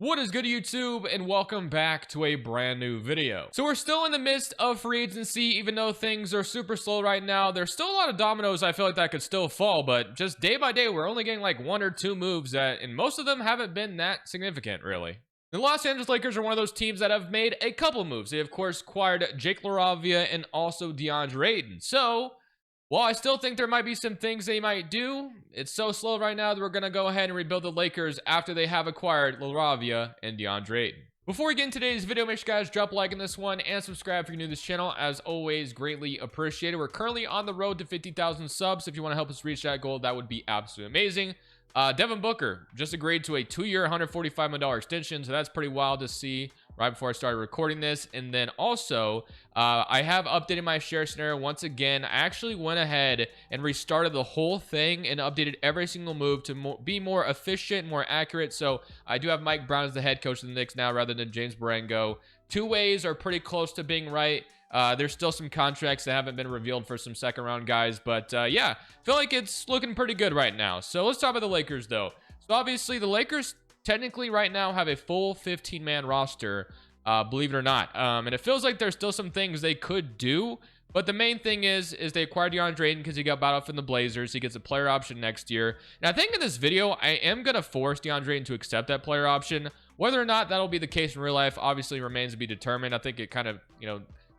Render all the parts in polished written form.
What is good, YouTube, and welcome back to a brand new video. So we're still in the midst of free agency. Even though things are super slow right now, there's still a lot of dominoes I feel like that could still fall, but just day by day we're only getting like one or two moves and most of them haven't been that significant, really. The Los Angeles Lakers are one of those teams that have made a couple moves. They of course acquired Jake LaRavia and also Deandre Ayton. So while I still think there might be some things they might do, it's so slow right now that we're going to go ahead and rebuild the Lakers after they have acquired LaRavia and Deandre Ayton. Before we get into today's video, make sure you guys drop a like on this one and subscribe if you're new to this channel. As always, greatly appreciated. We're currently on the road to 50,000 subs. If you want to help us reach that goal, that would be absolutely amazing. Devin Booker just agreed to a 2-year, $145 million extension, so that's pretty wild to see right before I started recording this. And then also, I have updated my share scenario once again. I actually went ahead and restarted the whole thing and updated every single move to be more efficient, more accurate. So I do have Mike Brown as the head coach of the Knicks now rather than James Barango. Two ways are pretty close to being right. There's still some contracts that haven't been revealed for some second round guys, but yeah, feel like it's looking pretty good right now. So let's talk about the Lakers though. So obviously the Lakers technically right now have a full 15-man roster, believe it or not, and it feels like there's still some things they could do, but the main thing is they acquired Deandre Ayton because he got bought out from the Blazers. He gets a player option next year, and I think in this video I am gonna force Deandre Ayton to accept that player option. Whether or not that'll be the case in real life obviously remains to be determined. I think it kind of,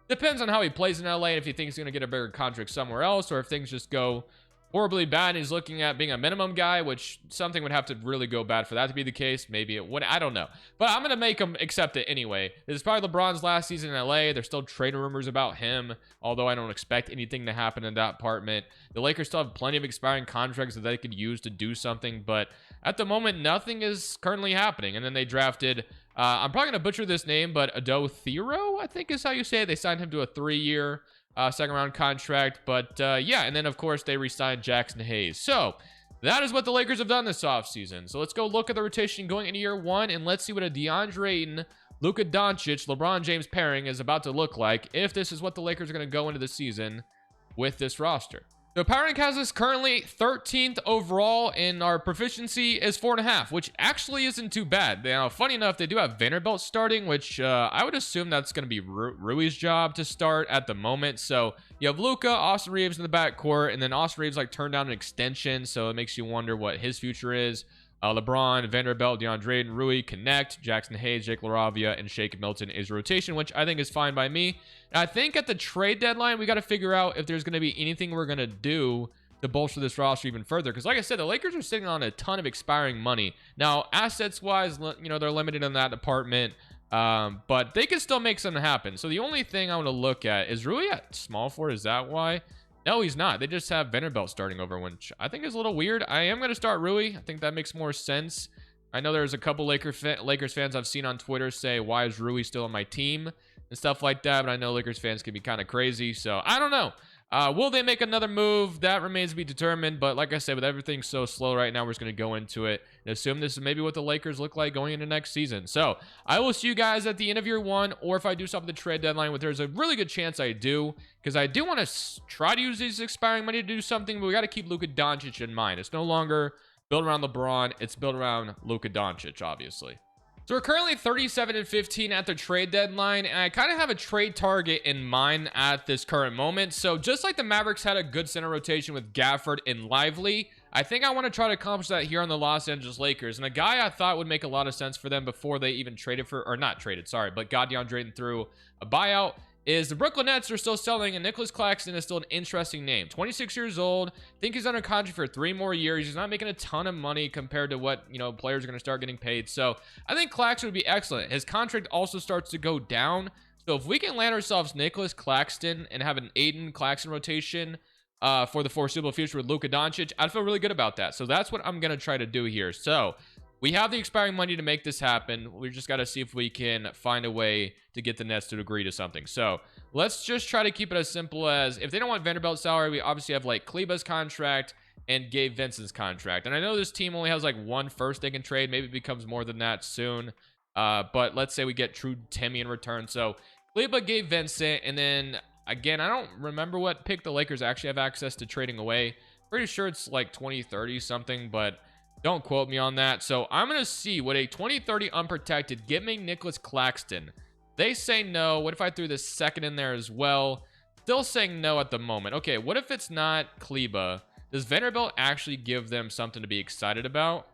depends on how he plays in LA and if he thinks he's going to get a bigger contract somewhere else, or if things just go horribly bad and he's looking at being a minimum guy, which something would have to really go bad for that to be the case. Maybe it would, I don't know, but I'm going to make him accept it anyway. This is probably LeBron's last season in LA. There's still trade rumors about him, although I don't expect anything to happen in that department. The Lakers still have plenty of expiring contracts that they could use to do something, but at the moment nothing is currently happening. And then they drafted I'm probably gonna butcher this name, but Ado Thero, I think is how you say it. They signed him to a 3-year second round contract, but yeah, and then of course they re-signed Jackson Hayes. So that is what the Lakers have done this offseason. So let's go look at the rotation going into year one, and let's see what a Deandre Ayton, Luka Doncic, LeBron James pairing is about to look like if this is what the Lakers are going to go into the season with this roster. So Power Rank has us currently 13th overall, and our proficiency is 4.5, which actually isn't too bad. Now, funny enough, they do have Vanderbilt starting, which I would assume that's going to be Rui's job to start at the moment. So you have Luka, Austin Reeves in the backcourt, and then Austin Reeves like turned down an extension, so it makes you wonder what his future is. LeBron, Vanderbilt, DeAndre Ayton, Rui, Connect, Jackson Hayes, Jake LaRavia, and Shake Milton is rotation, which I think is fine by me. And I think at the trade deadline, we got to figure out if there's going to be anything we're going to do to bolster this roster even further. Because like I said, the Lakers are sitting on a ton of expiring money. Now, assets-wise, they're limited in that department, but they can still make something happen. So the only thing I want to look at is Rui at small forward. Is that why? No, he's not. They just have Vanderbilt starting over, which I think is a little weird. I am going to start Rui. I think that makes more sense. I know there's a couple Lakers fans I've seen on Twitter say, why is Rui still on my team and stuff like that, but I know Lakers fans can be kind of crazy, so I don't know. Will they make another move? That remains to be determined, but like I said, with everything so slow right now, we're just going to go into it and assume this is maybe what the Lakers look like going into next season. So I will see you guys at the end of year one, or if I do something at the trade deadline, there's a really good chance I do, because I do want to try to use these expiring money to do something, but we got to keep Luka Doncic in mind. It's no longer built around LeBron, it's built around Luka Doncic, obviously. So we're currently 37-15 at the trade deadline, and I kind of have a trade target in mind at this current moment. So just like the Mavericks had a good center rotation with Gafford and Lively, I think I want to try to accomplish that here on the Los Angeles Lakers. And a guy I thought would make a lot of sense for them before they even traded for, or not traded, sorry, but got DeAndre Ayton through a buyout, is the Brooklyn Nets are still selling, and Nicholas Claxton is still an interesting name. 26 years old. I think he's under contract for 3 more years. He's not making a ton of money compared to what, players are going to start getting paid. So I think Claxton would be excellent. His contract also starts to go down. So if we can land ourselves Nicholas Claxton and have an Ayton Claxton rotation for the foreseeable future with Luka Doncic, I'd feel really good about that. So that's what I'm going to try to do here. So we have the expiring money to make this happen. We just got to see if we can find a way to get the Nets to agree to something. So let's just try to keep it as simple as, if they don't want Vanderbilt's salary, we obviously have like Kleba's contract and Gabe Vincent's contract. And I know this team only has like 1 first they can trade. Maybe it becomes more than that soon. But let's say we get True Timmy in return. So Kleba, Gabe Vincent, and then again, I don't remember what pick the Lakers actually have access to trading away. Pretty sure it's like 2030 something, but Don't quote me on that. So I'm going to see what a 2030 unprotected. Give me Nicholas Claxton. They say no. What if I threw this second in there as well? Still saying no at the moment. Okay, what if it's not Kleba? Does Vanderbilt actually give them something to be excited about?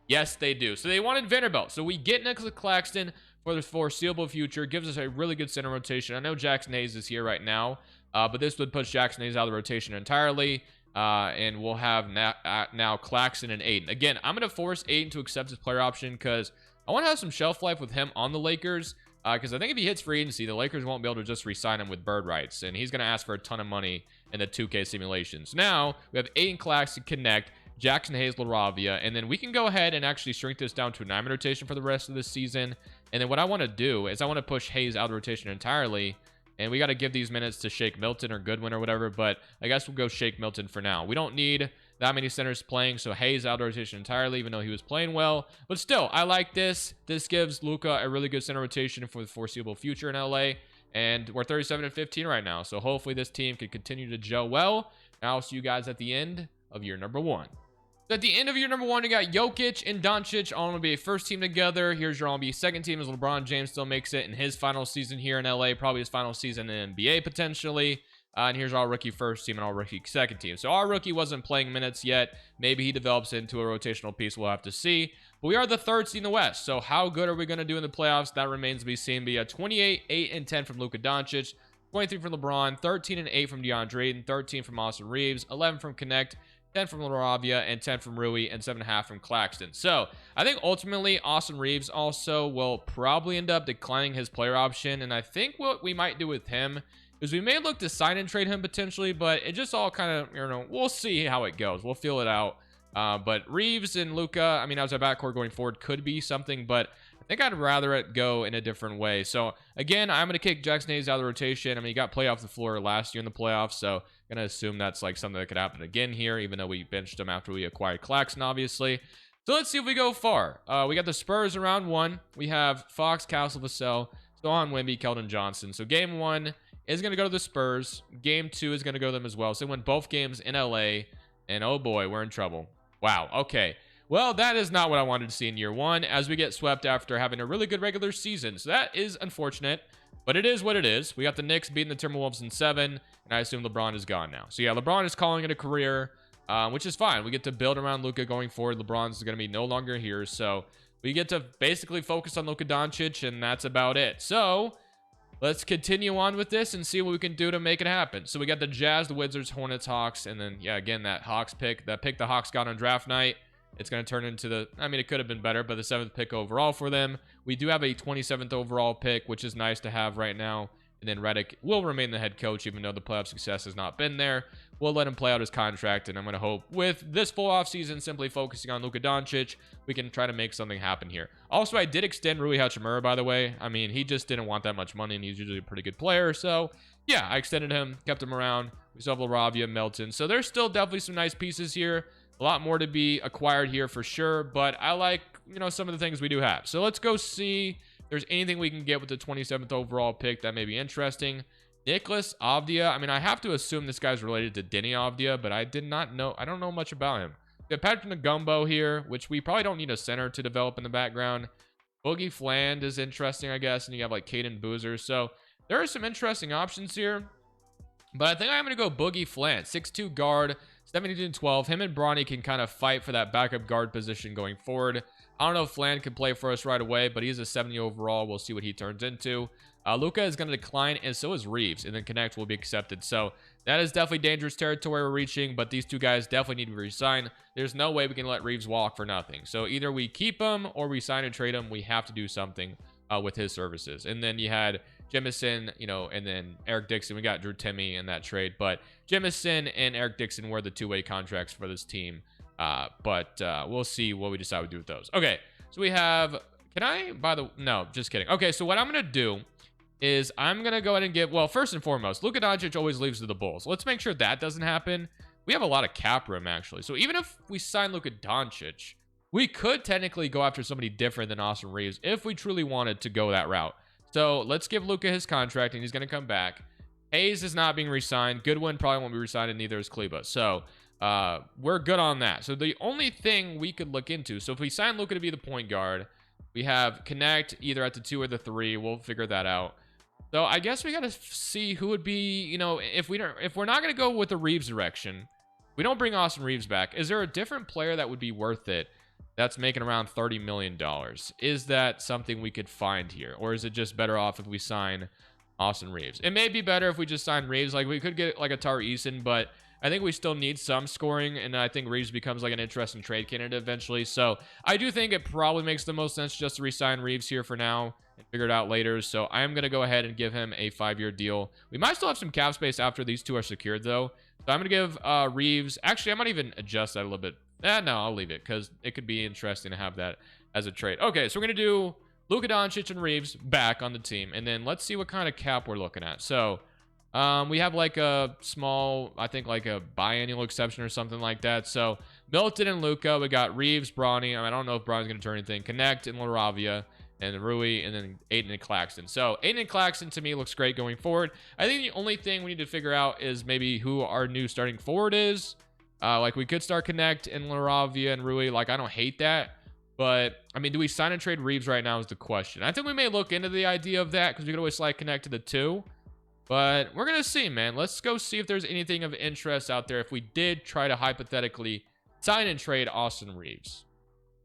Yes, they do. So they wanted Vanderbilt. So we get Nicholas Claxton for the foreseeable future. Gives us a really good center rotation. I know Jackson Hayes is here right now, but this would push Jackson Hayes out of the rotation entirely. And we'll have now Claxton and Ayton. Again, I'm going to force Ayton to accept his player option because I want to have some shelf life with him on the Lakers. Because I think if he hits free agency, the Lakers won't be able to just re-sign him with bird rights. And he's going to ask for a ton of money in the 2K simulations. Now, we have Ayton, Claxton, Connect, Jackson Hayes, LaRavia. And then we can go ahead and actually shrink this down to a 9-man rotation for the rest of this season. And then what I want to do is I want to push Hayes out of the rotation entirely. And we got to give these minutes to Shake Milton or Goodwin or whatever. But I guess we'll go Shake Milton for now. We don't need that many centers playing. So Hayes out of rotation entirely, even though he was playing well. But still, I like this. This gives Luka a really good center rotation for the foreseeable future in LA. And we're 37-15 right now. So hopefully this team can continue to gel well. And I'll see you guys at the end of year number 1. So at the end of year number 1, you got Jokic and Doncic all going to be a first team together. Here's your all-NBA second team as LeBron James still makes it in his final season here in LA, probably his final season in NBA potentially. And here's our rookie first team and our rookie second team. So our rookie wasn't playing minutes yet. Maybe he develops into a rotational piece. We'll have to see. But we are the third seed in the West. So how good are we going to do in the playoffs? That remains to be seen. But 28, 8, and 10 from Luka Doncic, 23 from LeBron, 13 and 8 from Deandre Ayton, 13 from Austin Reeves, 11 from Connect, 10 from LaRavia, and 10 from Rui, and 7.5 from Claxton. So I think ultimately Austin Reeves also will probably end up declining his player option. And I think what we might do with him is we may look to sign and trade him potentially, but it just all kind of, we'll see how it goes. We'll feel it out. But Reeves and Luka, I mean, as a backcourt going forward could be something, but I think I'd rather it go in a different way. So again, I'm going to kick Jackson Hayes out of the rotation. I mean, he got play off the floor last year in the playoffs, so I'm going to assume that's like something that could happen again here, even though we benched him after we acquired Claxton, obviously. So let's see if we go far. We got the Spurs in round 1. We have Fox, Castle, Vassell, Sohan, Wemby, Keldon Johnson. So game 1 is going to go to the Spurs. Game 2 is going to go to them as well. So they win both games in LA, and oh boy, we're in trouble. Wow, okay. Well, that is not what I wanted to see in year 1 as we get swept after having a really good regular season. So that is unfortunate, but it is what it is. We got the Knicks beating the Timberwolves in 7, and I assume LeBron is gone now. So yeah, LeBron is calling it a career, which is fine. We get to build around Luka going forward. LeBron's going to be no longer here, so we get to basically focus on Luka Doncic, and that's about it. So let's continue on with this and see what we can do to make it happen. So we got the Jazz, the Wizards, Hornets, Hawks, and then, yeah, again, that Hawks pick, that pick the Hawks got on draft night. It's going to turn into the, I mean, it could have been better, but the 7th pick overall for them. We do have a 27th overall pick, which is nice to have right now. And then Redick will remain the head coach, even though the playoff success has not been there. We'll let him play out his contract, and I'm going to hope with this full offseason, simply focusing on Luka Doncic, we can try to make something happen here. Also, I did extend Rui Hachimura, by the way. I mean, he just didn't want that much money, and he's usually a pretty good player. So, yeah, I extended him, kept him around. We still have LaRavia, Melton. So there's still definitely some nice pieces here. A lot more to be acquired here for sure, but I like, some of the things we do have. So let's go see if there's anything we can get with the 27th overall pick that may be interesting. Nicholas Avdia. I mean, I have to assume this guy's related to Denny Avdia, but I don't know much about him. We have Patrick Ngumbo here, which we probably don't need a center to develop in the background. Boogie Fland is interesting, I guess, and you have like Caden Boozer. So there are some interesting options here, but I think I'm going to go Boogie Fland, 6'2" guard, 17-12. Him and Bronny can kind of fight for that backup guard position going forward. I don't know if Fland can play for us right away, but he's a 70 overall. We'll see what he turns into. Luka is going to decline, and so is Reeves, and then Connect will be accepted. So that is definitely dangerous territory we're reaching, but these two guys definitely need to be re-signed. There's no way we can let Reeves walk for nothing. So either we keep him or we sign and trade him. We have to do something with his services. And then you had Jemison, and then Eric Dixon. We got Drew Timme in that trade, but Jemison and Eric Dixon were the two-way contracts for this team. But we'll see what we decide to do with those. Okay, so we have, no, just kidding. Okay, so what I'm going to do is I'm going to go ahead and give, well, first and foremost, Luka Doncic always leaves to the Bulls. Let's make sure that doesn't happen. We have a lot of cap room, actually. So even if we sign Luka Doncic, we could technically go after somebody different than Austin Reeves if we truly wanted to go that route. So let's give Luka his contract, and he's going to come back. Hayes is not being re-signed. Goodwin probably won't be re-signed, and neither is Kleba. So we're good on that. So the only thing we could look into, so if we sign Luka to be the point guard, we have connect either at the 2 or the 3. We'll figure that out. So I guess we got to see who would be, you know, if we're not going to go with the Reeves direction, we don't bring Austin Reeves back. Is there a different player that would be worth it that's making around $30 million? Is that something we could find here? Or is it just better off if we sign Austin Reeves? It may be better if we just sign Reeves. Like, we could get like a Tari Eason, but I think we still need some scoring, and I think Reeves becomes like an interesting trade candidate eventually. So I do think it probably makes the most sense just to re-sign Reeves here for now and figure it out later. So I am going to go ahead and give him a 5-year deal. We might still have some cap space after these two are secured, though. So I'm going to give Reeves... Actually, I might even adjust that a little bit. No, I'll leave it because it could be interesting to have that as a trade. Okay, so we're going to do Luka Doncic and Reeves back on the team, and then let's see what kind of cap we're looking at. So... we have like a small, I think like a biannual exception or something like that. So Milton and Luka, we got Reeves, Bronny. I don't know if Bronny's going to turn anything. Connect and LaRavia, and Rui, and then Ayton and Claxton. So Ayton and Claxton to me looks great going forward. I think the only thing we need to figure out is maybe who our new starting forward is. Like we could start Connect and LaRavia and Rui. Like I don't hate that. But, I mean, do we sign and trade Reeves right now is the question. I think we may look into the idea of that because we could always slide Connect to the 2. But we're going to see, man. Let's go see if there's anything of interest out there if we did try to hypothetically sign and trade Austin Reeves.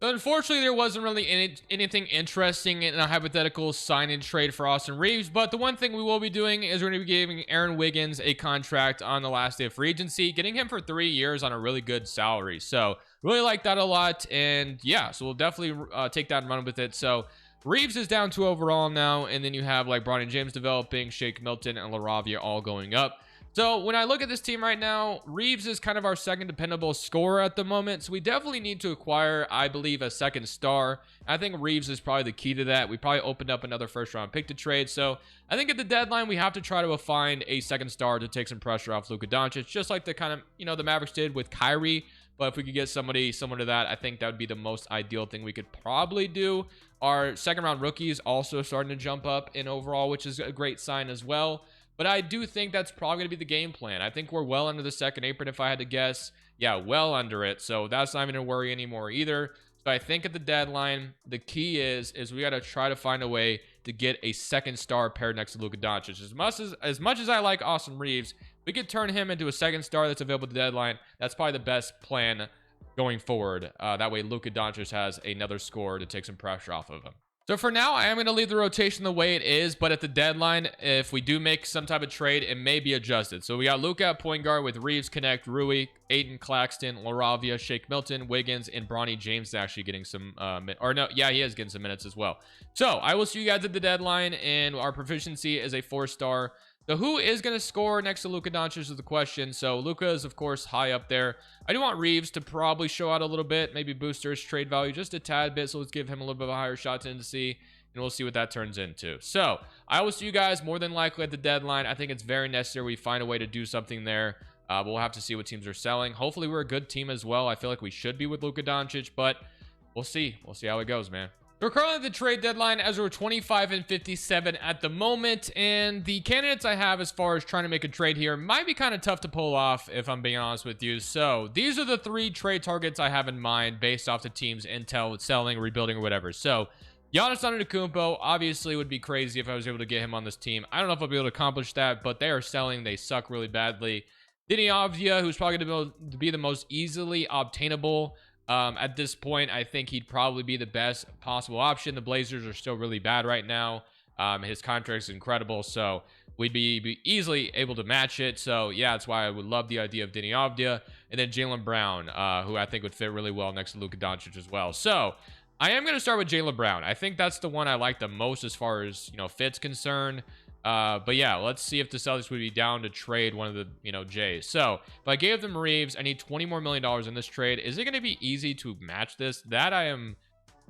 So unfortunately, there wasn't really anything interesting in a hypothetical sign and trade for Austin Reeves. But the one thing we will be doing is we're going to be giving Aaron Wiggins a contract on the last day of free agency, getting him for 3 years on a really good salary. So really like that a lot. And yeah, so we'll definitely take that and run with it. So Reeves is down 2 overall now, and then you have like Bronny James developing, Shake Milton, and LaRavia all going up. So when I look at this team right now, Reeves is kind of our second dependable scorer at the moment. So we definitely need to acquire, I believe, a second star. I think Reeves is probably the key to that. We probably opened up another first-round pick to trade. So I think at the deadline, we have to try to find a second star to take some pressure off Luka Doncic, just like the kind of, you know, the Mavericks did with Kyrie. But if we could get somebody similar to that, I think that would be the most ideal thing we could probably do. Our second-round rookies also starting to jump up in overall, which is a great sign as well. But I do think that's probably going to be the game plan. I think we're well under the second apron if I had to guess. Yeah, well under it. So that's not even a worry anymore either. So I think at the deadline, the key is we got to try to find a way to get a second star paired next to Luka Doncic. As much as I like Austin Reeves, we could turn him into a second star that's available at the deadline. That's probably the best plan going forward. That way Luka Doncic has another scorer to take some pressure off of him. So for now, I am going to leave the rotation the way it is, but at the deadline, if we do make some type of trade, it may be adjusted. So we got Luka at point guard with Reeves, Connect, Rui, Ayton, Claxton, LaRavia, Shake Milton, Wiggins, and Bronny James actually getting some, he is getting some minutes as well. So I will see you guys at the deadline, and our proficiency is a 4-star. So who is going to score next to Luka Doncic is the question. So Luka is, of course, high up there. I do want Reeves to probably show out a little bit, maybe boost his trade value just a tad bit. So let's give him a little bit of a higher shot tendency, and we'll see what that turns into. So I will see you guys more than likely at the deadline. I think it's very necessary we find a way to do something there. We'll have to see what teams are selling. Hopefully we're a good team as well. I feel like we should be with Luka Doncic, but we'll see. We'll see how it goes, man. We're currently at the trade deadline as we're 25 and 57 at the moment, and the candidates I have as far as trying to make a trade here might be kind of tough to pull off if I'm being honest with you. So these are the 3 trade targets I have in mind based off the team's intel, selling, rebuilding, or whatever. So Giannis Antetokounmpo obviously would be crazy if I was able to get him on this team. I don't know if I'll be able to accomplish that, but they are selling. They suck really badly. Deandre, who's probably going to be the most easily obtainable. At this point, I think he'd probably be the best possible option. The Blazers are still really bad right now. His contract's incredible, so we'd be easily able to match it. So yeah, that's why I would love the idea of Deandre, and then Jaylen Brown, who I think would fit really well next to Luka Doncic as well. So I am going to start with Jaylen Brown. I think that's the one I like the most as far as, you know, fit's concerned. But yeah, let's see if the Celtics would be down to trade one of the, you know, Jays. So if I gave them Reeves, I need $20 more million in this trade. Is it going to be easy to match this? That I am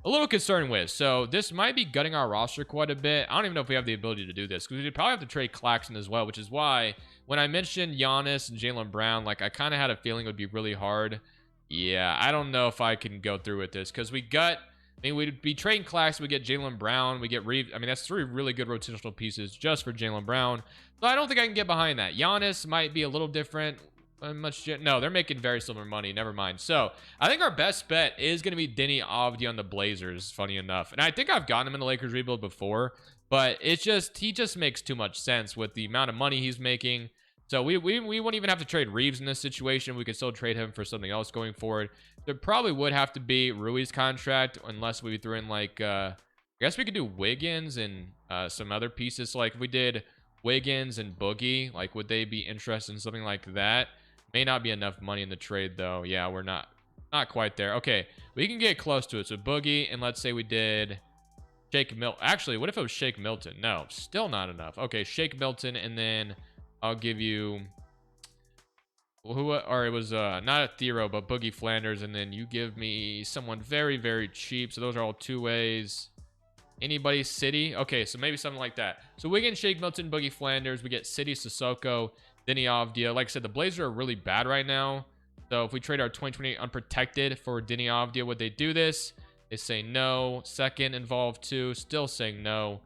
a little concerned with. So this might be gutting our roster quite a bit. I don't even know if we have the ability to do this because we'd probably have to trade Claxton as well, which is why when I mentioned Giannis and Jaylen Brown, like I kind of had a feeling it would be really hard. Yeah, I don't know if I can go through with this because we'd be trading Claxton, we get Jaylen Brown, we get Reeves. I mean, that's 3 really good rotational pieces just for Jaylen Brown. So I don't think I can get behind that. Giannis might be a little different. much? No, they're making very similar money. Never mind. So I think our best bet is going to be Denny Avdia on the Blazers. Funny enough, and I think I've gotten him in the Lakers rebuild before, but it's just he just makes too much sense with the amount of money he's making. So we won't even have to trade Reeves in this situation. We could still trade him for something else going forward. There probably would have to be Rui's contract unless we threw in like I guess we could do Wiggins and some other pieces. So like if we did Wiggins and Boogie, like would they be interested in something like that? May not be enough money in the trade though. Yeah, we're not quite there. Okay, we can get close to it. So Boogie, and let's say we did Shake Milton. Actually, what if it was Shake Milton? No, still not enough. Okay, Shake Milton, and then I'll give you or it was not a Thero, but Boogie Flanders, and then you give me someone very, very cheap. So those are all two ways. Anybody? City? Okay, so maybe something like that. So Wiggins, Shake Milton, Boogie Flanders. We get City, Sissoko, Denny Avdia. Like I said, the Blazers are really bad right now. So if we trade our 2028 unprotected for Denny Avdia, would they do this? They say no. Second involved too. Still saying no.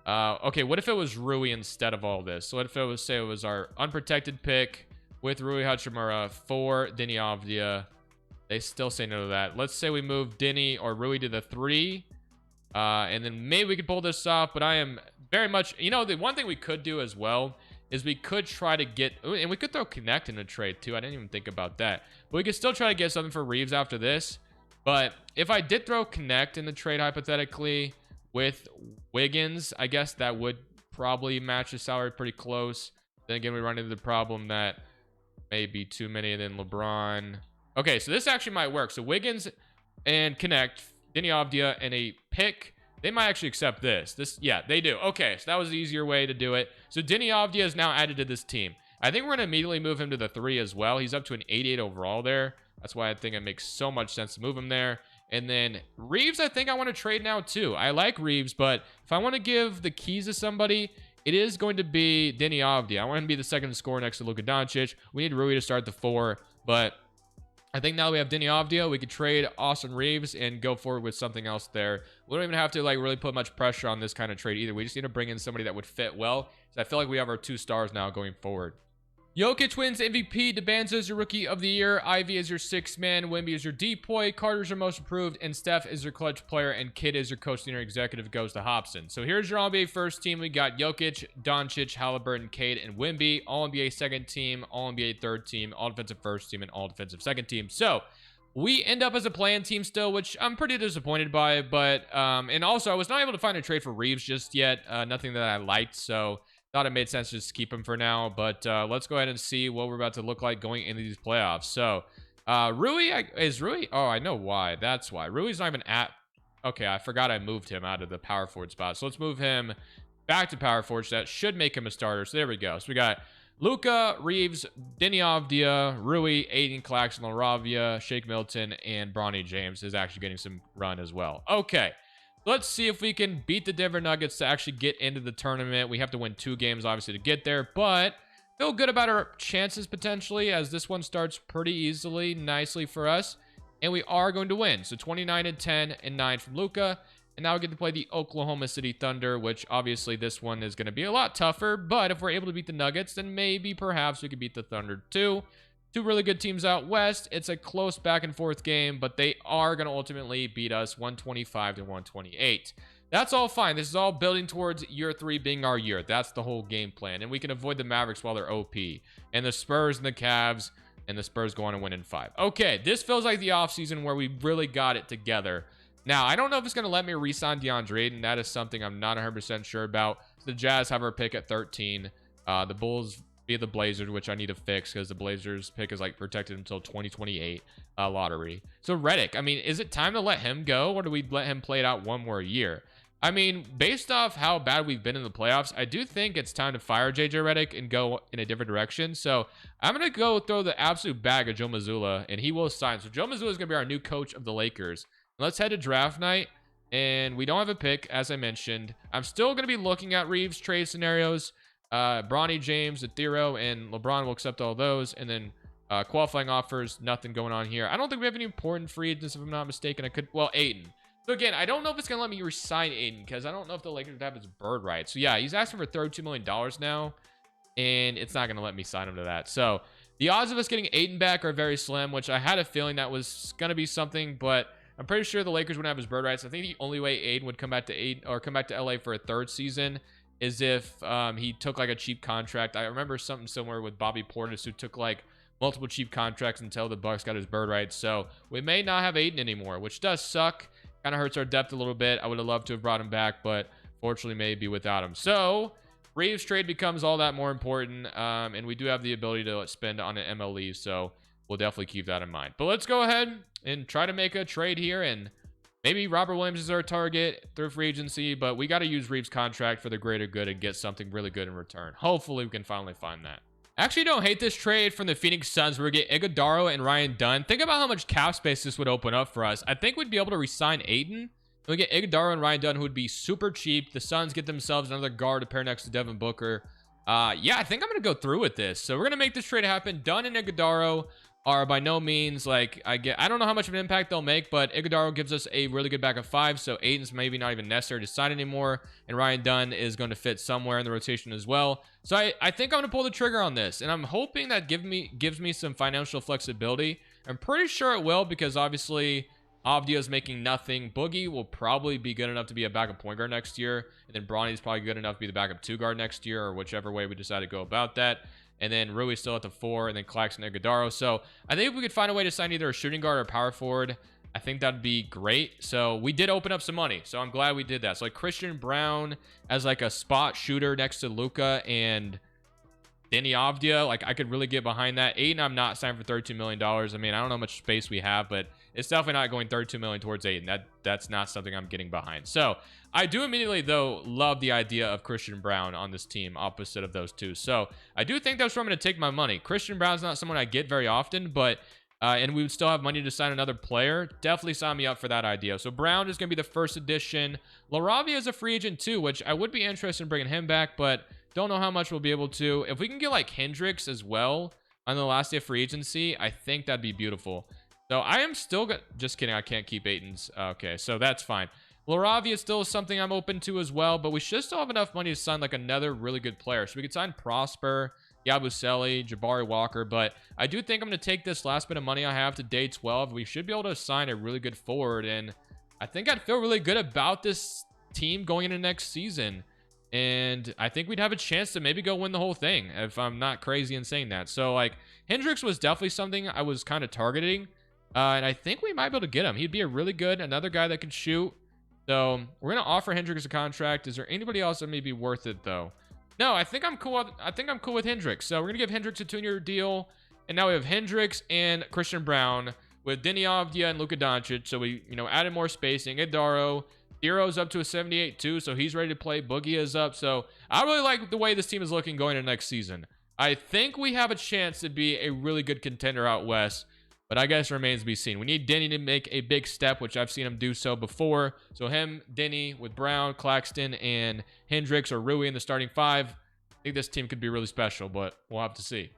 Okay, what if it was Rui instead of all this? So what if it was, say it was our unprotected pick with Rui Hachimura for Denny Avdia? They still say no to that. Let's say we move Denny or Rui to the 3. And then maybe we could pull this off, but I am very much, you know, the one thing we could do as well is we could try to get, and we could throw Connect in a trade too. I didn't even think about that, but we could still try to get something for Reeves after this. But if I did throw Connect in the trade hypothetically with Wiggins, I guess that would probably match the salary pretty close. Then again, we run into the problem that may be too many, and then LeBron. Okay, so this actually might work. So Wiggins and Connect, Denny Avdia, and a pick. They might actually accept this. Yeah, they do. Okay, so that was the easier way to do it. So Denny Avdia is now added to this team. I think we're going to immediately move him to the 3 as well. He's up to an 88 overall there. That's why I think it makes so much sense to move him there. And then Reeves, I think I want to trade now too. I like Reeves, but if I want to give the keys to somebody, it is going to be Denny Avdia. I want him to be the second scorer next to Luka Doncic. We need Rui to start the 4, but I think now we have Denny Avdia. We could trade Austin Reeves and go forward with something else there. We don't even have to like really put much pressure on this kind of trade either. We just need to bring in somebody that would fit well. So I feel like we have our 2 stars now going forward. Jokic wins MVP. DeBanza is your Rookie of the Year. Ivy is your 6th man. Wemby is your depoy. Carter's your most improved. And Steph is your clutch player. And Kidd is your coach senior executive. Goes to Hobson. So here's your All-NBA first team. We got Jokic, Doncic, Halliburton, Cade, and Wemby. All-NBA second team, All-NBA third team, All-Defensive first team, and All-Defensive second team. So we end up as a play-in team still, which I'm pretty disappointed by. But and also I was not able to find a trade for Reeves just yet. Nothing that I liked. So thought it made sense to just keep him for now, but let's go ahead and see what we're about to look like going into these playoffs. So, Rui is Rui. Oh, I know why. That's why Rui's not even at. Okay, I forgot I moved him out of the power forward spot. So let's move him back to power forward. So that should make him a starter. So there we go. So we got Luka, Reeves, Denny Avdia, Rui, Aiden, Claxton, LaRavia, Shake Milton, and Bronny James is actually getting some run as well. Okay. Let's see if we can beat the Denver Nuggets to actually get into the tournament. We have to win 2 games, obviously, to get there, but feel good about our chances potentially, as this one starts pretty easily, nicely for us, and we are going to win. So 29-10 and 9 from Luka, and now we get to play the Oklahoma City Thunder, which obviously this one is going to be a lot tougher, but if we're able to beat the Nuggets, then maybe perhaps we could beat the Thunder too. 2 really good teams out west. It's a close back and forth game, but they are going to ultimately beat us 125-128. That's all fine. This is all building towards year 3 being our year. That's the whole game plan. And we can avoid the Mavericks while they're OP. And the Spurs and the Cavs, and the Spurs go on and win in 5. Okay, this feels like the offseason where we really got it together. Now, I don't know if it's going to let me re-sign Deandre Ayton. That is something I'm not 100% sure about. The Jazz have our pick at 13. The Bulls via the Blazers, which I need to fix because the Blazers pick is like protected until 2028 lottery. So Redick, I mean, is it time to let him go, or do we let him play it out one more year? I mean, based off how bad we've been in the playoffs, I do think it's time to fire JJ Redick and go in a different direction. So I'm going to go throw the absolute bag of Joe Mazzulla, and he will sign. So Joe Mazzulla is going to be our new coach of the Lakers. Let's head to draft night, and we don't have a pick, as I mentioned. I'm still going to be looking at Reeves trade scenarios. Bronny James, Thero, and LeBron will accept all those, and then qualifying offers, nothing going on here. I don't think we have any important free agents, if I'm not mistaken. Ayton. So again, I don't know if it's gonna let me resign Ayton, because I don't know if the Lakers have his bird right. So yeah, he's asking for $32 million now, and it's not gonna let me sign him to that. So The odds of us getting Ayton back are very slim, which I had a feeling that was going to be something, but I'm pretty sure the Lakers wouldn't have his bird rights. I think the only way Ayton would come back to LA for a third season is if he took like a cheap contract. I remember something similar with Bobby Portis, who took like multiple cheap contracts until the Bucks got his bird rights. So we may not have Ayton anymore, which does suck. Kind of hurts our depth a little bit. I would have loved to have brought him back, but fortunately maybe without him. So Reeves trade becomes all that more important, and we do have the ability to spend on an MLE, so we'll definitely keep that in mind. But let's go ahead and try to make a trade here, and maybe Robert Williams is our target through free agency, but we got to use Reeves' contract for the greater good and get something really good in return. Hopefully we can finally find that. I actually don't hate this trade from the Phoenix Suns where we get Iguodala and Ryan Dunn. Think about how much cap space this would open up for us. I think we'd be able to re-sign Ayton. We get Iguodala and Ryan Dunn, who would be super cheap. The Suns get themselves another guard to pair next to Devin Booker. Yeah, I think I'm going to go through with this. So we're going to make this trade happen. Dunn and Iguodala are by no means like, I don't know how much of an impact they'll make, but Iguodala gives us a really good backup five, so Ayton's maybe not even necessary to sign anymore, and Ryan Dunn is going to fit somewhere in the rotation as well. So I think I'm going to pull the trigger on this, and I'm hoping that gives me some financial flexibility. I'm pretty sure it will, because obviously Avdia is making nothing. Boogie will probably be good enough to be a backup point guard next year, and then Bronny's probably good enough to be the backup two guard next year, or whichever way we decide to go about that. And then Rui's still at the 4, and then Claxton and Iguodala. So I think if we could find a way to sign either a shooting guard or power forward, I think that'd be great. So we did open up some money, so I'm glad we did that. So like Christian Brown as like a spot shooter next to Luka and Denny Avdia, like I could really get behind that. Ayton, I'm not signed for $32 million. I mean, I don't know how much space we have, but it's definitely not going $32 million towards Ayton. That's not something I'm getting behind. So I do immediately, though, love the idea of Christian Brown on this team opposite of those two. So I do think that's where I'm going to take my money. Christian Brown's not someone I get very often, but and we would still have money to sign another player. Definitely sign me up for that idea. So Brown is going to be the first addition. LaRavia is a free agent too, which I would be interested in bringing him back, but don't know how much we'll be able to. If we can get like Hendricks as well on the last day of free agency, I think that'd be beautiful. So I am still just kidding. I can't keep Ayton's. Okay, so that's fine. LaRavia is still something I'm open to as well, but we should still have enough money to sign like another really good player. So we could sign Prosper, Yabusele, Jabari Walker, but I do think I'm going to take this last bit of money I have to day 12. We should be able to sign a really good forward, and I think I'd feel really good about this team going into next season. And I think we'd have a chance to maybe go win the whole thing if I'm not crazy in saying that. So like Hendricks was definitely something I was kind of targeting. And I think we might be able to get him. He'd be a really good, another guy that could shoot. So we're going to offer Hendricks a contract. Is there anybody else that may be worth it though? No, I think I'm cool. I think I'm cool with Hendricks. So we're going to give Hendricks a 2-year deal. And now we have Hendricks and Christian Brown with Denny Avdia and Luka Doncic. So we, added more spacing. Idaro, Thero's up to a 78 too. So he's ready to play. Boogie is up. So I really like the way this team is looking going into next season. I think we have a chance to be a really good contender out west. But I guess it remains to be seen. We need Denny to make a big step, which I've seen him do so before. So him, Denny, with Brown, Claxton, and Hendricks or Rui in the starting 5. I think this team could be really special, but we'll have to see.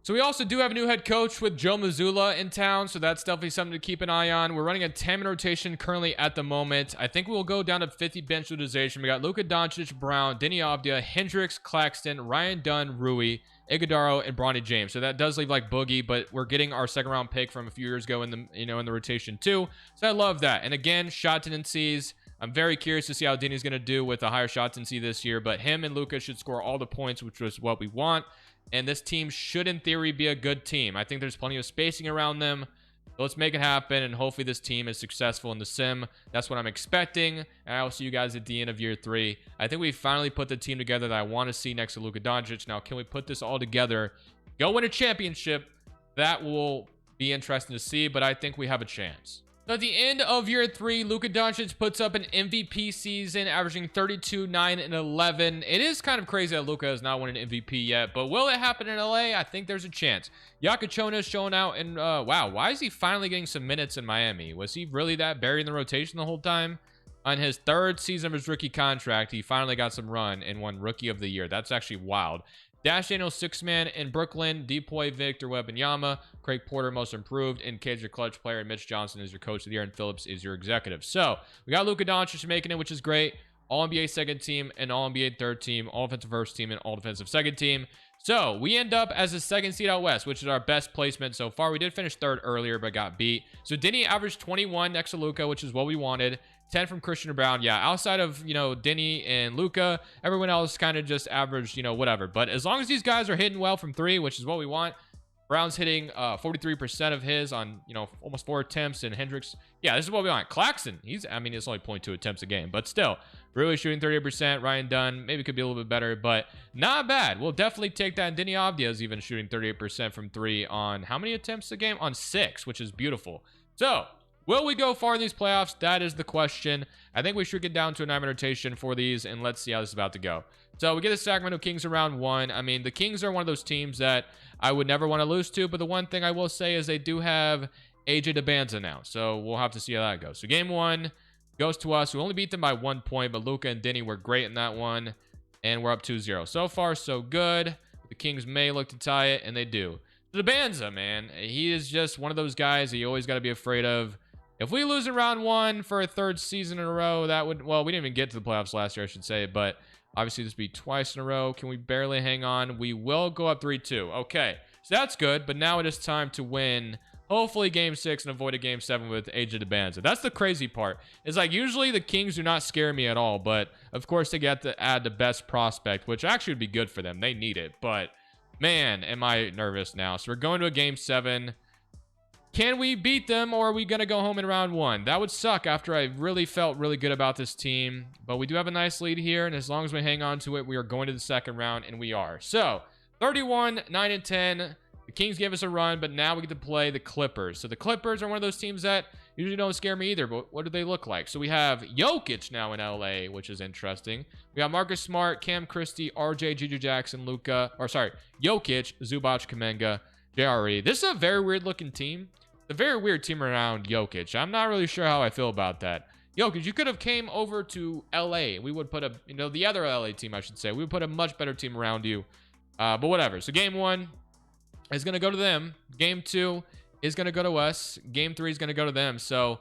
So we also do have a new head coach with Joe Mazzulla in town, so that's definitely something to keep an eye on. We're running a 10-man rotation currently at the moment. I think we'll go down to 50 bench utilization. We got Luka Doncic, Brown, Denny Avdia, Hendricks, Claxton, Ryan Dunn, Rui, Iguodala, and Bronny James. So that does leave like Boogie, but we're getting our second round pick from a few years ago in the in the rotation too. So I love that. And again, shot tendencies. I'm very curious to see how Denny's going to do with a higher shot tendency this year, but him and Luka should score all the points, which was what we want. And this team should, in theory, be a good team. I think there's plenty of spacing around them. So let's make it happen, and hopefully this team is successful in the sim. That's what I'm expecting, and I will see you guys at the end of year 3. I think we finally put the team together that I want to see next to Luka Doncic. Now, can we put this all together, go win a championship? That will be interesting to see, but I think we have a chance. So at the end of year 3, Luka Doncic puts up an MVP season, averaging 32, 9, and 11. It is kind of crazy that Luka has not won an MVP yet, but will it happen in LA? I think there's a chance. Yakachona is showing out, and wow, why is he finally getting some minutes in Miami? Was he really that buried in the rotation the whole time? On his 3rd season of his rookie contract, he finally got some run and won Rookie of the Year. That's actually wild. Dash Daniel 6-man in Brooklyn, Depoy, Victor Wembanyama, Craig Porter most improved, and Cage your clutch player, and Mitch Johnson is your coach of the year, and Phillips is your executive. So we got Luka Doncic making it, which is great. All NBA second team, and All NBA third team, All Defensive first team, and All Defensive second team. So we end up as the second seed out west, which is our best placement so far. We did finish third earlier, but got beat. So Denny averaged 21 next to Luka, which is what we wanted. 10 from Christian Brown. Yeah, outside of, Denny and Luka, everyone else kind of just averaged, whatever. But as long as these guys are hitting well from three, which is what we want. Brown's hitting 43% of his on, almost 4 attempts. And Hendricks, yeah, this is what we want. Claxton, it's only 0.2 attempts a game, but still, really shooting 38%. Ryan Dunn, maybe could be a little bit better, but not bad. We'll definitely take that. And Denny Avdia's even shooting 38% from three on how many attempts a game? On 6, which is beautiful. So, will we go far in these playoffs? That is the question. I think we should get down to a 9-man rotation for these, and let's see how this is about to go. So we get the Sacramento Kings in round 1. I mean, the Kings are one of those teams that I would never want to lose to, but the one thing I will say is they do have AJ DeBanza now, so we'll have to see how that goes. So game 1 goes to us. We only beat them by 1 point, but Luka and Denny were great in that one, and we're up 2-0. So far, so good. The Kings may look to tie it, and they do. DeBanza, man, he is just one of those guys that you always got to be afraid of. If we lose in round 1 for a 3rd season in a row, that would, well, we didn't even get to the playoffs last year, I should say, but obviously this would be twice in a row. Can we barely hang on? We will go up 3-2. Okay, so that's good, but now it is time to win, hopefully game 6 and avoid a game 7 with AJ DeBanza. That's the crazy part. It's like usually the Kings do not scare me at all, but of course they get to add the best prospect, which actually would be good for them. They need it, but man, am I nervous now. So we're going to a game 7. Can we beat them, or are we going to go home in round 1? That would suck after I really felt really good about this team. But we do have a nice lead here, and as long as we hang on to it, we are going to the 2nd round, and we are. So, 31, 9, and 10. The Kings gave us a run, but now we get to play the Clippers. So the Clippers are one of those teams that usually don't scare me either, but what do they look like? So we have Jokic now in LA, which is interesting. We got Marcus Smart, Cam Christie, RJ, Juju Jackson, Jokic, Zubac, Kuminga, JRE. This is a very weird looking team. It's a very weird team around Jokic. I'm not really sure how I feel about that. Jokic, you could have came over to LA. We would put the other LA team, I should say. We would put a much better team around you. But whatever. So game 1 is going to go to them. Game 2 is going to go to us. Game 3 is going to go to them. So,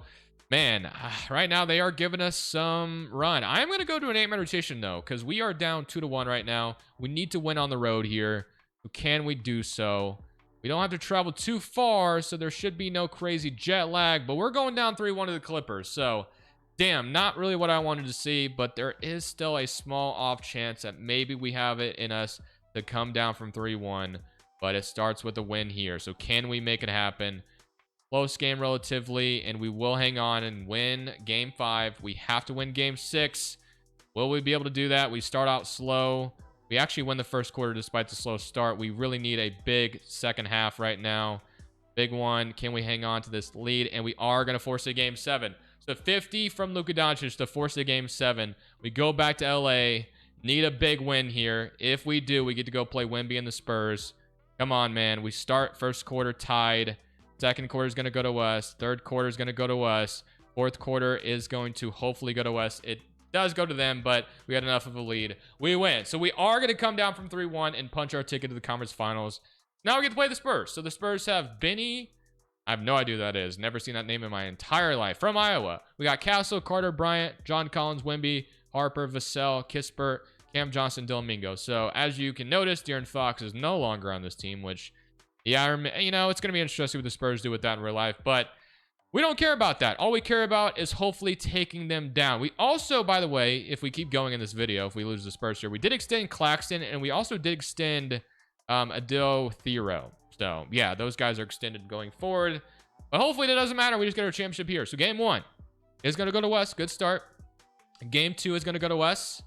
man, right now they are giving us some run. I'm going to go to an 8-man rotation, though, because we are down 2-1 right now. We need to win on the road here. Can we do so? We don't have to travel too far, so there should be no crazy jet lag, but we're going down 3-1 to the Clippers. So, damn, not really what I wanted to see, but there is still a small off chance that maybe we have it in us to come down from 3-1, but it starts with a win here. So, can we make it happen? Close game relatively, and we will hang on and win game 5. We have to win game 6. Will we be able to do that? We start out slow. We actually win the first quarter despite the slow start. We really need a big second half right now. Big one. Can we hang on to this lead? And we are going to force a game 7. So 50 from Luka Doncic to force a game 7. We go back to LA. Need a big win here. If we do, we get to go play Wemby and the Spurs. Come on, man. We start first quarter tied. Second quarter is going to go to us. Third quarter is going to go to us. Fourth quarter is going to hopefully go to us. It does go to them, but we had enough of a lead. We win. So we are going to come down from 3-1 and punch our ticket to the conference finals. Now we get to play the Spurs. So the Spurs have Benny. I have no idea who that is. Never seen that name in my entire life. From Iowa. We got Castle, Carter, Bryant, John Collins, Wemby, Harper, Vassell, Kispert, Cam Johnson, Dylan Mingo. So as you can notice, De'Aaron Fox is no longer on this team, which, yeah, it's going to be interesting what the Spurs do with that in real life, but we don't care about that. All we care about is hopefully taking them down. We also, by the way, if we keep going in this video, if we lose the Spurs here, we did extend Claxton, and we also did extend Adil Thero. So, yeah, those guys are extended going forward. But hopefully that doesn't matter. We just get our championship here. So, game 1 is going to go to us. Good start. Game 2 is going to go to us.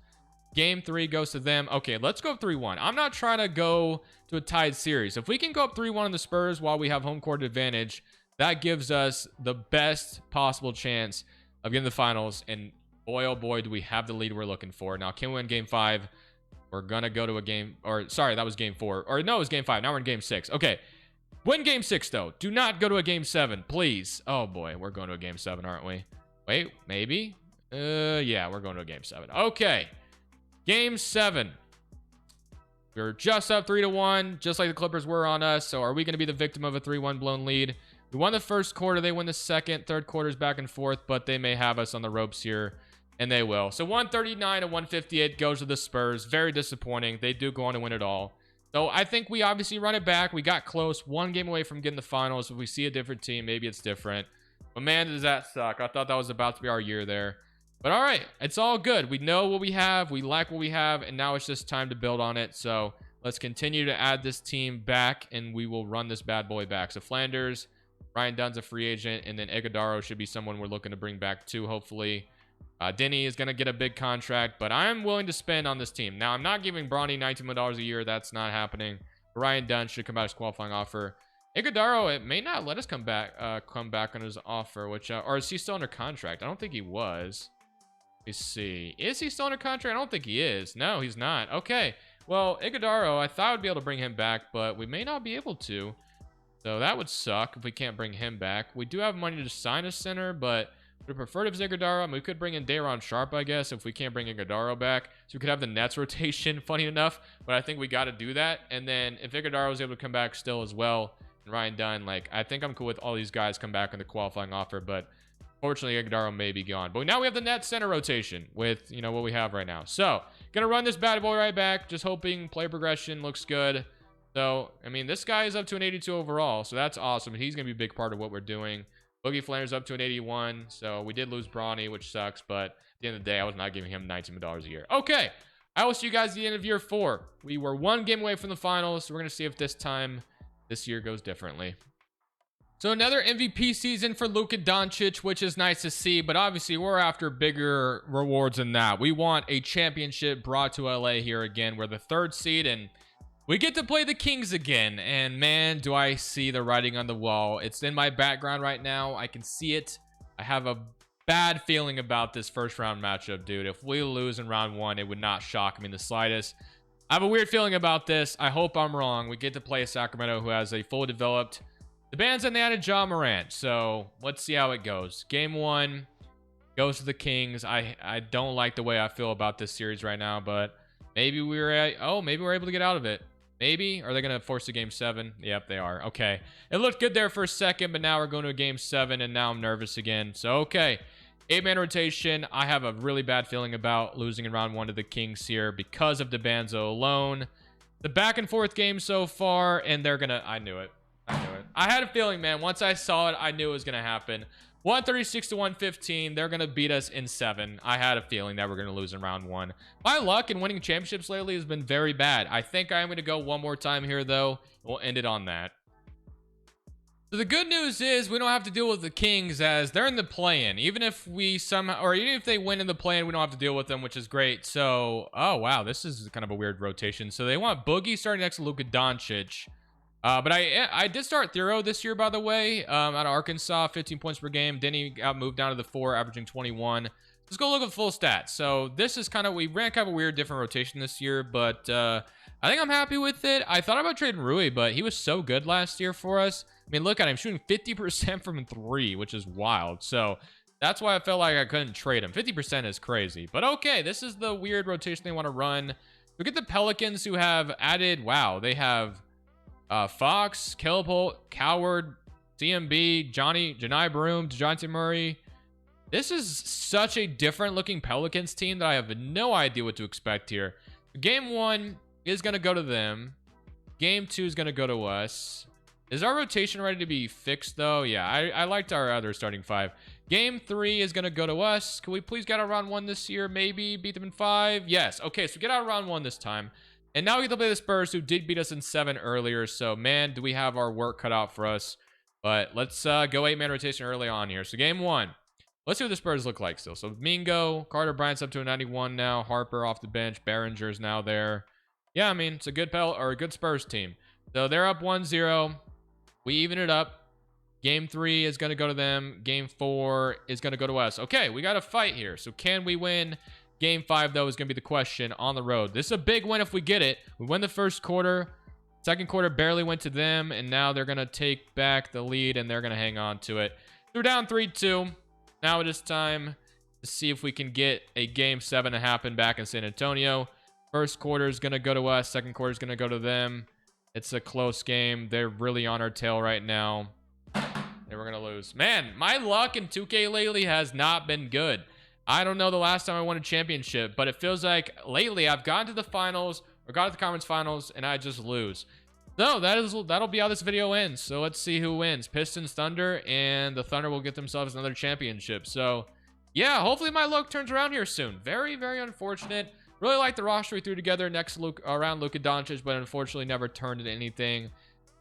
Game 3 goes to them. Okay, let's go up 3-1. I'm not trying to go to a tied series. If we can go up 3-1 on the Spurs while we have home court advantage, that gives us the best possible chance of getting the finals. And boy, oh boy, do we have the lead we're looking for. Now, can we win game 5? We're going to go to a game, or sorry, that was game 4. Or no, it was game 5. Now we're in game 6. Okay. Win game 6, though. Do not go to a game 7, please. Oh boy, we're going to a game 7, aren't we? Wait, maybe? Yeah, we're going to a game 7. Okay. Game 7. We're just up 3-1, just like the Clippers were on us. So are we going to be the victim of a 3-1 blown lead? We won the first quarter. They win the second. Third quarter's back and forth, but they may have us on the ropes here. And they will. So 139 to 158 goes to the Spurs. Very disappointing. They do go on to win it all. So I think we obviously run it back. We got close. One game away from getting the finals. If we see a different team, maybe it's different. But man, does that suck. I thought that was about to be our year there. But all right, it's all good. We know what we have. We like what we have. And now it's just time to build on it. So let's continue to add this team back. And we will run this bad boy back. So Flanders, Ryan Dunn's a free agent. And then Iguodaro should be someone we're looking to bring back too, hopefully. Denny is going to get a big contract, but I'm willing to spend on this team. Now, I'm not giving Bronny $19 million a year. That's not happening. Ryan Dunn should come out as qualifying offer. Iguodaro, it may not let us come back on his offer, which, or is he still under contract? I don't think he was. Let me see. Is he still under contract? I don't think he is. No, he's not. Okay. Well, Iguodaro, I thought I would be able to bring him back, but we may not be able to. So that would suck if we can't bring him back. We do have money to sign a center, but we prefer to Iguodaro. I mean, we could bring in Day'Ron Sharpe, I guess, if we can't bring Iguodaro back. So we could have the Nets rotation, funny enough. But I think we got to do that. And then if Iguodaro is able to come back still as well, and Ryan Dunn, like, I think I'm cool with all these guys come back on the qualifying offer. But fortunately, Iguodaro may be gone. But now we have the Nets center rotation with, you know, what we have right now. So gonna run this bad boy right back. Just hoping play progression looks good. So, I mean, this guy is up to an 82 overall. So that's awesome. He's gonna be a big part of what we're doing. Boogie Flanders up to an 81. So we did lose Bronny, which sucks. But at the end of the day, I was not giving him $19 million a year. Okay. I will see you guys at the end of year 4. We were one game away from the finals. So we're going to see if this year goes differently. So another MVP season for Luka Doncic, which is nice to see. But obviously, we're after bigger rewards than that. We want a championship brought to LA here again. We're the 3rd seed and we get to play the Kings again, and man, do I see the writing on the wall. It's in my background right now. I can see it. I have a bad feeling about this first round matchup, dude. If we lose in round 1, it would not shock me in the slightest. I have a weird feeling about this. I hope I'm wrong. We get to play Sacramento, who has a fully developed the bands, and they added Ja Morant. So let's see how it goes. Game 1 goes to the Kings. I don't like the way I feel about this series right now, but maybe we're able to get out of it. Maybe. Are they going to force a game 7? Yep, they are. Okay. It looked good there for a second, but now we're going to a game 7, and now I'm nervous again. So, okay. 8-man rotation. I have a really bad feeling about losing in round 1 to the Kings here because of DeBanzo alone. The back and forth game so far, and they're going to... I knew it. I had a feeling, man. Once I saw it, I knew it was going to happen. 136 to 115. They're going to beat us in 7. I had a feeling that we're going to lose in round 1. My luck in winning championships lately has been very bad. I think I'm going to go one more time here, though. We'll end it on that. So the good news is we don't have to deal with the Kings as they're in the play-in. Even if we somehow, or even if they win in the play-in, we don't have to deal with them, which is great. So, oh, wow, this is kind of a weird rotation. So they want Boogie starting next to Luka Doncic. But I did start Thero this year, by the way, out of Arkansas, 15 points per game. Then he got moved down to the 4, averaging 21. Let's go look at the full stats. So this is kind of, we ran kind of a weird, different rotation this year, but I think I'm happy with it. I thought about trading Rui, but he was so good last year for us. I mean, look at him shooting 50% from 3, which is wild. So that's why I felt like I couldn't trade him. 50% is crazy, but okay. This is the weird rotation they want to run. Look at the Pelicans who have added, wow, they have Fox, Kelholt, Coward, CMB, Janai Broom, DeJounte Murray. This is such a different looking Pelicans team that I have no idea what to expect here. Game 1 is going to go to them. Game 2 is going to go to us. Is our rotation ready to be fixed, though? Yeah, I liked our other starting 5. Game 3 is going to go to us. Can we please get out of round 1 this year? Maybe beat them in 5? Yes. Okay, so get out of round 1 this time. And now we get to play the Spurs, who did beat us in 7 earlier. So, man, do we have our work cut out for us. But let's go 8-man rotation early on here. So, game 1. Let's see what the Spurs look like still. So, Mingo, Carter Bryant's up to a 91 now. Harper off the bench. Behringer's now there. Yeah, I mean, it's a good Spurs team. So, they're up 1-0. We even it up. Game 3 is going to go to them. Game 4 is going to go to us. Okay, we got a fight here. So, can we win? Game 5, though, is going to be the question on the road. This is a big win if we get it. We win the first quarter. Second quarter barely went to them, and now they're going to take back the lead, and they're going to hang on to it. They're down 3-2. Now it is time to see if we can get a Game 7 to happen back in San Antonio. First quarter is going to go to us. Second quarter is going to go to them. It's a close game. They're really on our tail right now. And we're going to lose. Man, my luck in 2K lately has not been good. I don't know the last time I won a championship, but it feels like lately I've gotten to the finals or got to the conference finals and I just lose. So that'll be how this video ends. So let's see who wins. Pistons, Thunder, and the Thunder will get themselves another championship. So yeah, hopefully my luck turns around here soon. Very, very unfortunate. Really like the roster we threw together next around Luka Doncic, but unfortunately never turned into anything.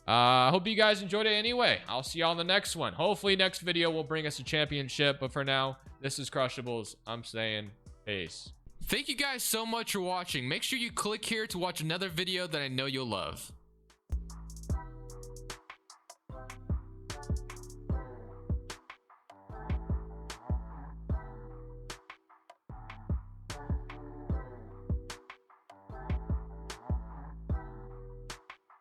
I hope you guys enjoyed it anyway. I'll see y'all in the next one. Hopefully next video will bring us a championship. But for now, this is Crushables. I'm saying peace. Thank you guys so much for watching. Make sure you click here to watch another video that I know you'll love.